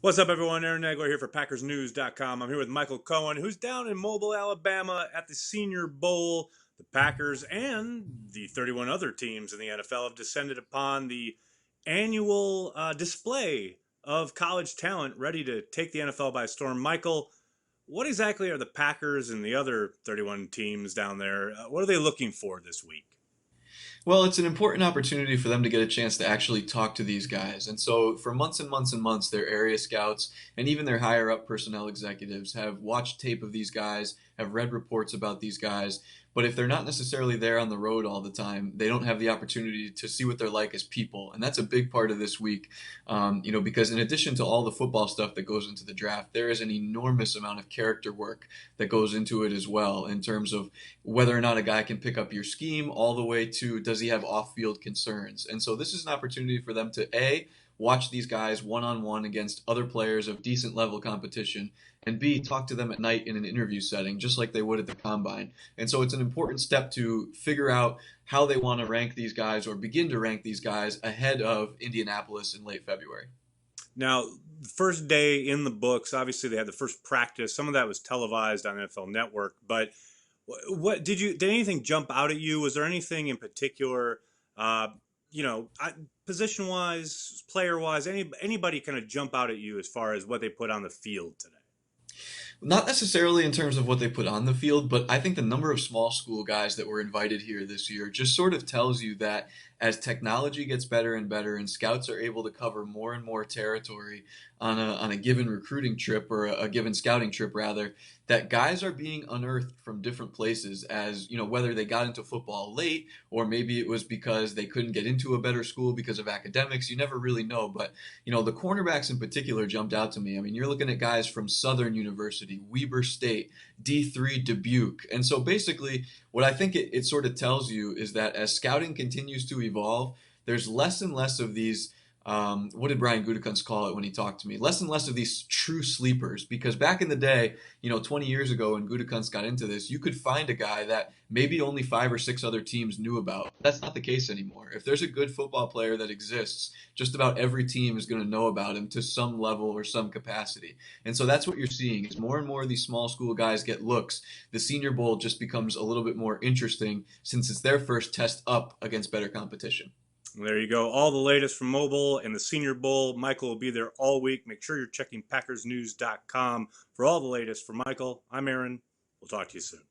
What's up, everyone? Aaron Nagler here for PackersNews.com. I'm here with Michael Cohen, who's down in Mobile, Alabama at the Senior Bowl. The Packers and the 31 other teams in the NFL have descended upon the annual display of college talent ready to take the NFL by storm. Michael, what exactly are the Packers and the other 31 teams down there? What are they looking for this week? Well, it's an important opportunity for them to get a chance to actually talk to these guys. And so, for months and months and months, their area scouts and even their higher up personnel executives have watched tape of these guys, have read reports about these guys. But if they're not necessarily there on the road all the time, they don't have the opportunity to see what they're like as people. And that's a big part of this week, because in addition to all the football stuff that goes into the draft, there is an enormous amount of character work that goes into it as well, in terms of whether or not a guy can pick up your scheme, all the way to does he have off-field concerns. And so this is an opportunity for them to watch these guys one-on-one against other players of decent level competition, and B, talk to them at night in an interview setting, just like they would at the combine. And so it's an important step to figure out how they want to rank these guys, or begin to rank these guys ahead of Indianapolis in late February. Now, first day in the books, obviously they had the first practice. Some of that was televised on NFL Network, but what did anything jump out at you? Was there anything in particular, uh, position wise, player wise, anybody kind of jump out at you as far as what they put on the field today? Not necessarily in terms of what they put on the field, but I think the number of small school guys that were invited here this year just sort of tells you that as technology gets better and better and scouts are able to cover more and more territory on a given recruiting trip, or a given scouting trip rather, that guys are being unearthed from different places, as whether they got into football late, or maybe it was because they couldn't get into a better school because of academics. You never really know. But the cornerbacks in particular jumped out to me. I mean, you're looking at guys from Southern University, Weber State, D3 Dubuque. And so basically what I think it sort of tells you is that as scouting continues to evolve, there's less and less of these, what did Brian Gutekunst call it when he talked to me? Less and less of these true sleepers. Because back in the day, 20 years ago when Gutekunst got into this, you could find a guy that maybe only 5 or 6 other teams knew about. That's not the case anymore. If there's a good football player that exists, just about every team is going to know about him to some level or some capacity. And so that's what you're seeing. As more and more of these small school guys get looks, the Senior Bowl just becomes a little bit more interesting, since it's their first test up against better competition. There you go. All the latest from Mobile and the Senior Bowl. Michael will be there all week. Make sure you're checking PackersNews.com for all the latest. For Michael, I'm Aaron. We'll talk to you soon.